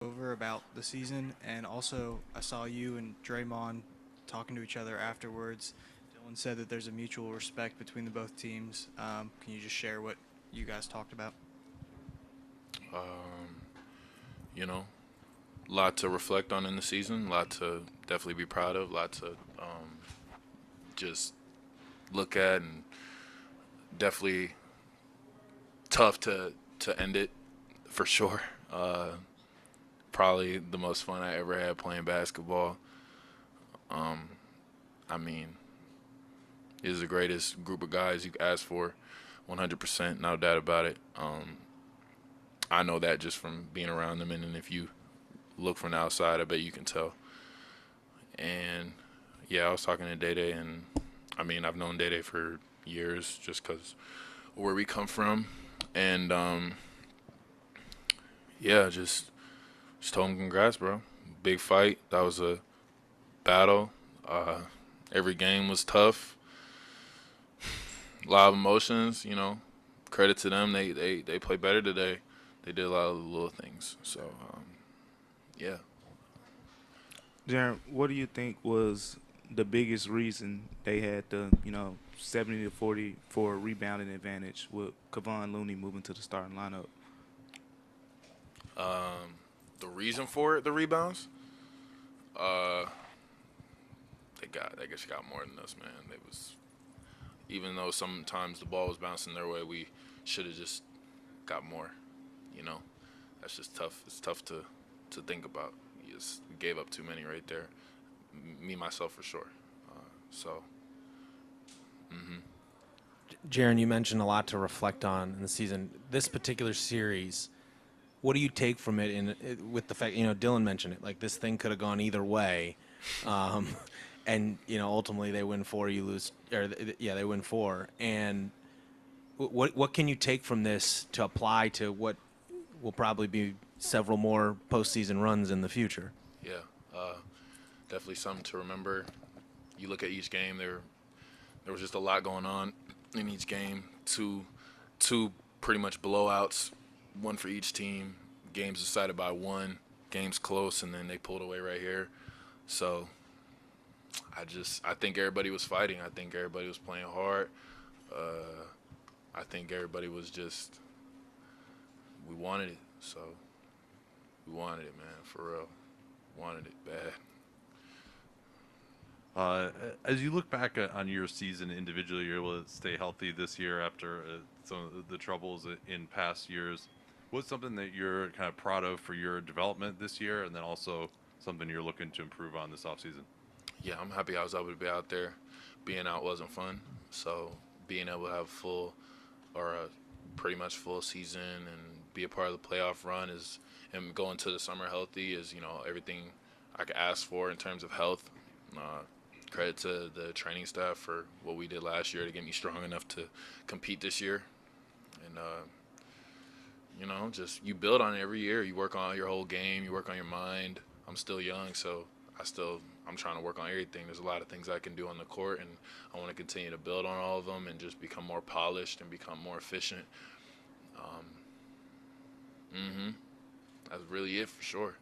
over about the season, and also I saw you and Draymond talking to each other afterwards. Dylan said that there's a mutual respect between the both teams. Can you just share what you guys talked about? Um, you know, lot to reflect on in the season, lot to definitely be proud of, lot to just look at, and definitely tough to end it for sure. Probably the most fun I ever had playing basketball. Um, I mean, is the greatest group of guys you could ask for, 100%, no doubt about it. I know that just from being around them, and if you look from the outside, I bet you can tell. And yeah, I was talking to Day Day, and I mean, I've known Day Day for years just because where we come from, and yeah, just told him congrats, bro. Big fight. That was a battle. Uh, every game was tough. A lot of emotions. Credit to them. They played better today. They did a lot of little things. So yeah. Jaren, what do you think was the biggest reason they had the 70 to 44 rebounding advantage with Kevon Looney moving to the starting lineup? Um, the reason for it, the rebounds, uh, they just got more than us, man. They was even though sometimes the ball was bouncing their way, we should have just got more. You know, that's just tough. It's tough to think about. We gave up too many right there. Me myself for sure. So. hmm Jaren, you mentioned a lot to reflect on in the season. This particular series, what do you take from it? With the fact, Dylan mentioned it, like this thing could have gone either way, um, and ultimately they win four, you lose, or yeah, they win four. And what can you take from this to apply to what will probably be several more postseason runs in the future? Yeah. Uh, Definitely something to remember. You look at each game. There was just a lot going on in each game. Two pretty much blowouts, one for each team. Games decided by one. Games close, and then they pulled away right here. So I think everybody was fighting. I think everybody was playing hard. I think everybody was just we wanted it. So we wanted it, man, for real. Wanted it bad. As you look back on your season individually, you're able to stay healthy this year after some of the troubles in past years. What's something that you're kind of proud of for your development this year, and then also something you're looking to improve on this offseason? Yeah, I'm happy I was able to be out there. Being out wasn't fun, so being able to have full or a pretty much full season and be a part of the playoff run is and going to the summer healthy is everything I could ask for in terms of health. Uh, Credit to the training staff for what we did last year to get me strong enough to compete this year, and just you build on it every year. You work on your whole game. You work on your mind. I'm still young, so I'm trying to work on everything. There's a lot of things I can do on the court, and I want to continue to build on all of them and just become more polished and become more efficient. Um, hmm That's really it for sure.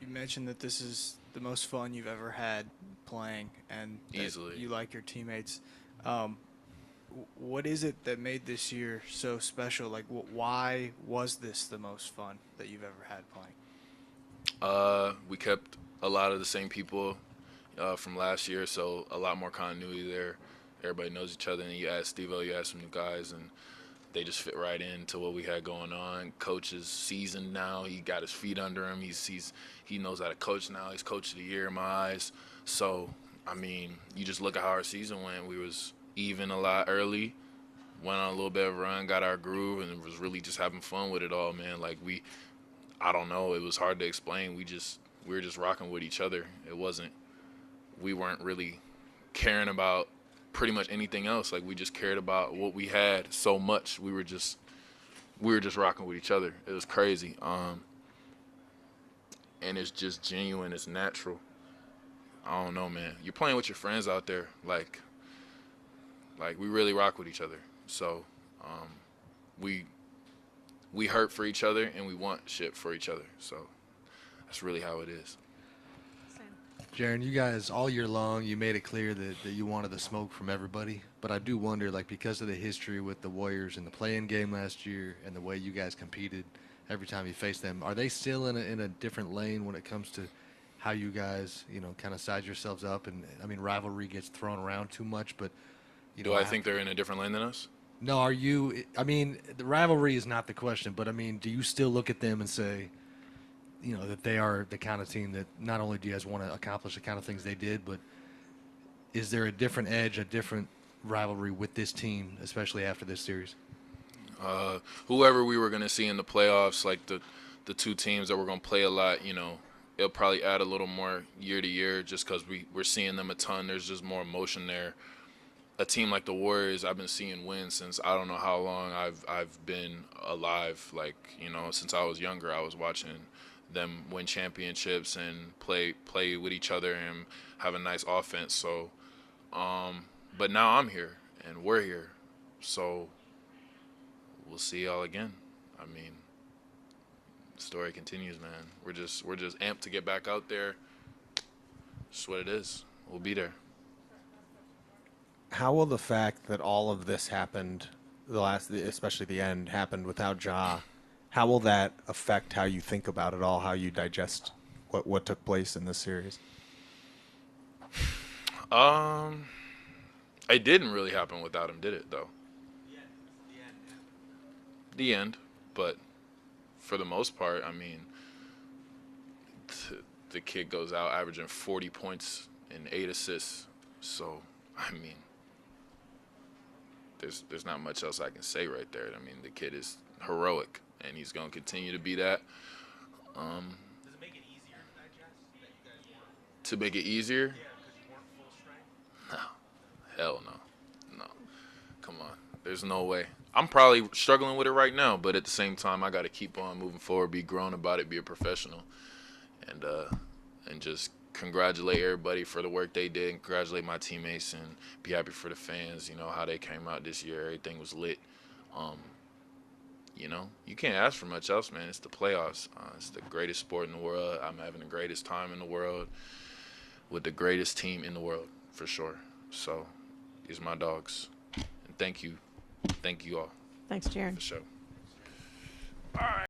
You mentioned that this is the most fun you've ever had playing, and that Easily. you like your teammates. Um, what is it that made this year so special? Like, why was this the most fun that you've ever had playing? We kept a lot of the same people from last year, so a lot more continuity there. Everybody knows each other, and you add Steve-O, you add some new guys, and they just fit right into what we had going on. Coach is seasoned now. He got his feet under him. He knows how to coach now. He's coach of the year in my eyes. So, I mean, you just look at how our season went. We was even a lot early, went on a little bit of a run, got our groove, and was really just having fun with it all, man. Like I don't know, it was hard to explain. We were just rocking with each other. We weren't really caring about pretty much anything else. Like we just cared about what we had so much. We were just rocking with each other. It was crazy. And it's just genuine. It's natural. I don't know, man. You're playing with your friends out there. Like we really rock with each other. So, we we hurt for each other and we want shit for each other. So that's really how it is. Jaren, you guys all year long, you made it clear that you wanted the smoke from everybody. But I do wonder, like, because of the history with the Warriors in the play-in game last year and the way you guys competed every time you faced them, are they still in a different lane when it comes to how you guys, kind of size yourselves up? And, I mean, rivalry gets thrown around too much, but, Do I think they're in a different lane than us? No, are you – I mean, the rivalry is not the question, but, I mean, do you still look at them and say – that they are the kind of team that not only do you guys want to accomplish the kind of things they did, but is there a different edge, a different rivalry with this team, especially after this series? Whoever we were going to see in the playoffs, like the two teams that were going to play a lot, it'll probably add a little more year to year just because we're seeing them a ton. There's just more emotion there. A team like the Warriors, I've been seeing win since I don't know how long I've been alive. Like, since I was younger, I was watching them win championships and play with each other and have a nice offense. So, but now I'm here and we're here, so we'll see y'all again. I mean, the story continues, man. We're just amped to get back out there. Just what it is. We'll be there. How will the fact that all of this happened, especially the end, happened without Ja? How will that affect how you think about it all, how you digest what took place in this series? It didn't really happen without him, did it, though? The end. But for the most part, I mean, the kid goes out averaging 40 points and 8 assists. So, I mean, there's not much else I can say right there. I mean, the kid is heroic. And he's going to continue to be that. Does it make it easier to digest that you guys weren't? To make it easier? Yeah, because you weren't full strength? No. Hell no. No. Come on. There's no way. I'm probably struggling with it right now, but at the same time, I got to keep on moving forward, be grown about it, be a professional, and just congratulate everybody for the work they did, and congratulate my teammates, and be happy for the fans, how they came out this year. Everything was lit. You can't ask for much else, man. It's the playoffs. It's the greatest sport in the world. I'm having the greatest time in the world with the greatest team in the world, for sure. So, these are my dogs. And thank you. Thank you all. Thanks, Jaren. For sure. All right.